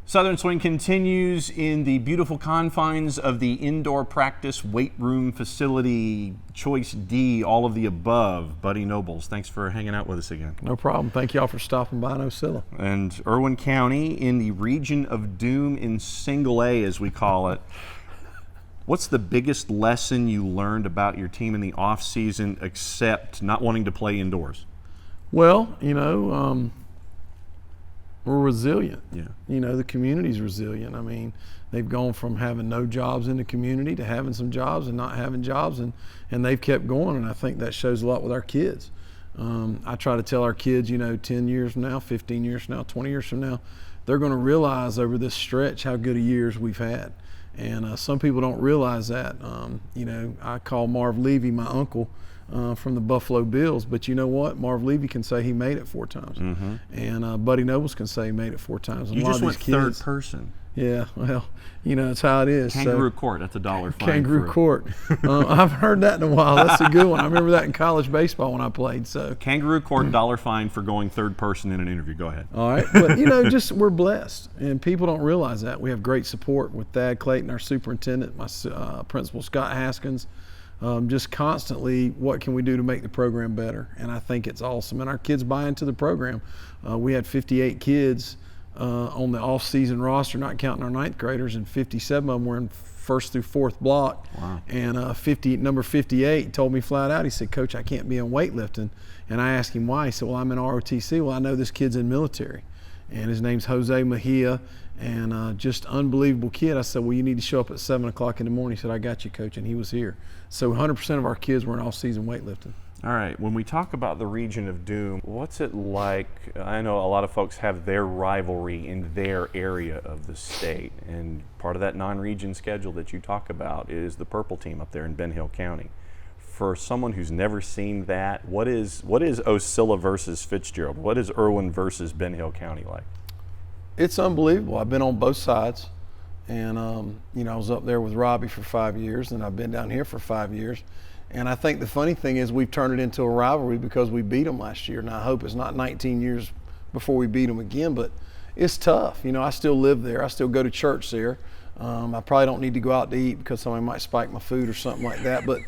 Southern Swing continues in the beautiful confines of the indoor practice weight room facility, Choice D, all of the above. Buddy Nobles, thanks for hanging out with us again. No problem. Thank y'all for stopping by in Ocilla. And Irwin County in the region of doom in single A, as we call it. What's the biggest lesson you learned about your team in the off season, except not wanting to play indoors? Well, we're resilient. Yeah. The community's resilient. I mean, they've gone from having no jobs in the community to having some jobs and not having jobs, and they've kept going, and I think that shows a lot with our kids. I try to tell our kids, 10 years from now, 15 years from now, 20 years from now, they're going to realize over this stretch how good a years we've had. And some people don't realize that. I call Marv Levy my uncle from the Buffalo Bills, but you know what? Marv Levy can say he made it 4 times. Mm-hmm. And Buddy Nobles can say he made it 4 times. And You a lot just of went these kids, third person. Yeah, well, it's how it is. Kangaroo Court, that's $1 fine. Kangaroo Court. I've heard that in a while. That's a good one. I remember that in college baseball when I played. So Kangaroo Court, $1 fine for going third person in an interview. Go ahead. All right, but just we're blessed, and people don't realize that. We have great support with Thad Clayton, our superintendent, my principal Scott Haskins. Just constantly, what can we do to make the program better? And I think it's awesome. And our kids buy into the program. We had 58 kids on the off-season roster, not counting our 9th graders, and 57 of them were in 1st through 4th block. Wow. And number 58 told me flat out, he said, "Coach, I can't be in weightlifting." And I asked him why. He said, "Well, I'm in ROTC." Well, I know this kid's in military. And his name's Jose Mejia, and just unbelievable kid. I said, "Well, you need to show up at 7 o'clock in the morning." He said, "I got you, Coach," and he was here. So 100% of our kids were in all-season weightlifting. All right, when we talk about the region of doom, what's it like? I know a lot of folks have their rivalry in their area of the state, and part of that non-region schedule that you talk about is the purple team up there in Ben Hill County. For someone who's never seen that, what is Ocilla versus Fitzgerald? What is Irwin versus Ben Hill County like? It's unbelievable. I've been on both sides, and I was up there with Robbie for 5 years, and I've been down here for 5 years. And I think the funny thing is we've turned it into a rivalry because we beat them last year. And I hope it's not 19 years before we beat them again, but it's tough. I still live there. I still go to church there. I probably don't need to go out to eat because somebody might spike my food or something like that. But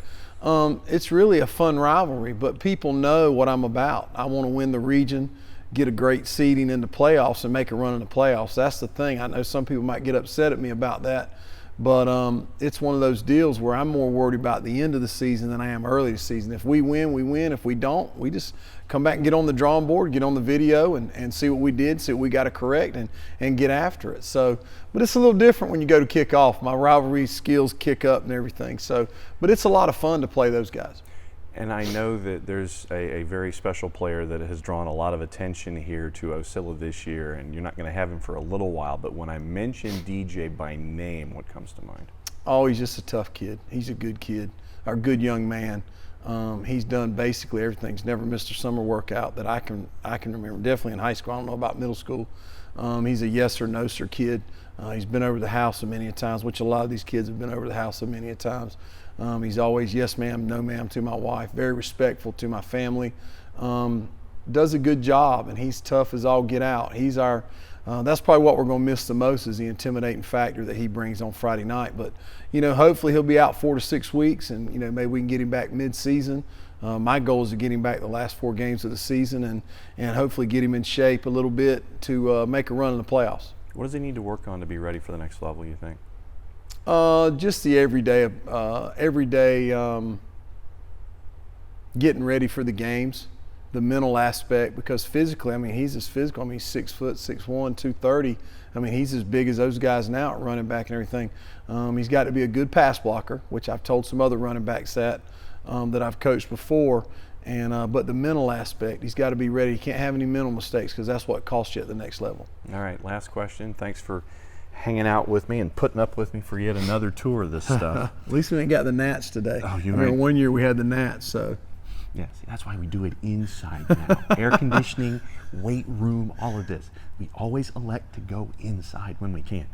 it's really a fun rivalry. But people know what I'm about. I want to win the region, get a great seeding in the playoffs, and make a run in the playoffs. That's the thing. I know some people might get upset at me about that. But it's one of those deals where I'm more worried about the end of the season than I am early the season. If we win, we win. If we don't, we just come back and get on the drawing board, get on the video and see what we did, see what we got to correct, and get after it. So, but it's a little different when you go to kick off. My rivalry skills kick up and everything. So, but it's a lot of fun to play those guys. And I know that there's a very special player that has drawn a lot of attention here to Ocilla this year, and you're not going to have him for a little while, but when I mention DJ by name, what comes to mind? Oh, he's just a tough kid. He's a good kid, or good young man. He's done basically everything. He's never missed a summer workout that I can remember, definitely in high school. I don't know about middle school. He's a yes or no sir kid. He's been over the house so many a times, which a lot of these kids have been over the house so many a times. He's always yes ma'am, no ma'am to my wife, very respectful to my family. Does a good job, and he's tough as all get out. He's our that's probably what we're going to miss the most, is the intimidating factor that he brings on Friday night. But hopefully he'll be out 4 to 6 weeks, and maybe we can get him back mid-season. My goal is to get him back the last 4 games of the season, and hopefully get him in shape a little bit to make a run in the playoffs. What does he need to work on to be ready for the next level, you think? Just the everyday getting ready for the games, the mental aspect, because physically, he's as physical. He's 6 foot, 6'1", 230. He's as big as those guys now at running back and everything. He's got to be a good pass blocker, which I've told some other running backs that I've coached before. But the mental aspect, he's got to be ready. He can't have any mental mistakes, because that's what costs you at the next level. All right, last question. Thanks for hanging out with me and putting up with me for yet another tour of this stuff. At least we ain't got the gnats today. Oh, you remember one year we had the gnats, so. Yeah, see, that's why we do it inside now. Air conditioning, weight room, all of this. We always elect to go inside when we can.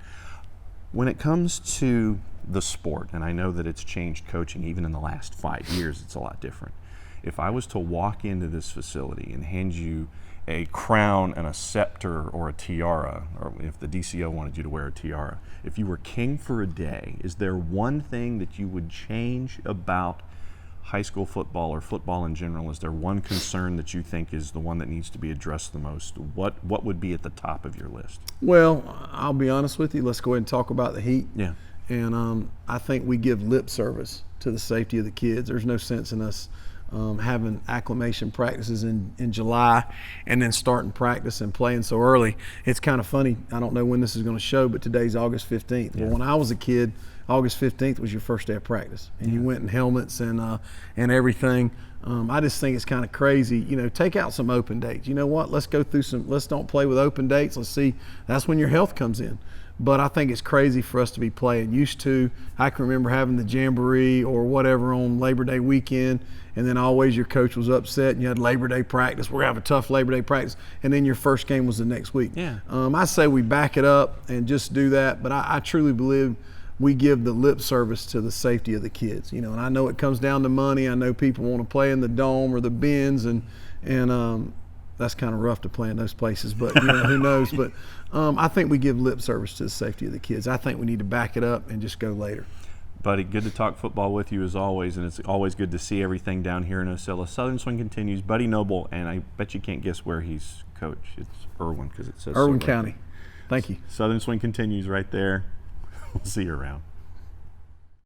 When it comes to the sport, and I know that it's changed coaching even in the last 5 years, it's a lot different. If I was to walk into this facility and hand you a crown and a scepter or a tiara, or if the DCO wanted you to wear a tiara, if you were king for a day, is there one thing that you would change about high school football or football in general? Is there one concern that you think is the one that needs to be addressed the most? What would be at the top of your list? Well, I'll be honest with you. Let's go ahead and talk about the heat. Yeah. And I think we give lip service to the safety of the kids. There's no sense in us having acclimation practices in July and then starting practice and playing so early. It's kind of funny. I don't know when this is going to show, but today's August 15th. Yeah. Well, when I was a kid, August 15th was your first day of practice, and you went in helmets and everything. I just think it's kind of crazy. You know, take out some open dates. You know what? Let's go through some. Let's don't play with open dates. Let's see. That's when your health comes in. But I think it's crazy for us to be playing. Used to, I can remember having the jamboree or whatever on Labor Day weekend, and then always your coach was upset and you had Labor Day practice. We're going to have a tough Labor Day practice. And then your first game was the next week. Yeah. I say we back it up and just do that. But I truly believe we give the lip service to the safety of the kids. You know, and I know it comes down to money. I know people want to play in the dome or the bins, and that's kind of rough to play in those places, but you know, who knows. But I think we give lip service to the safety of the kids. I think we need to back it up and just go later. Buddy, good to talk football with you as always, and it's always good to see everything down here in Ocilla. Southern Swing continues. Buddy Noble, and I bet you can't guess where he's coached. It's Irwin, because it says Irwin so right County. there. Thank you. Southern Swing continues right there. We'll see you around.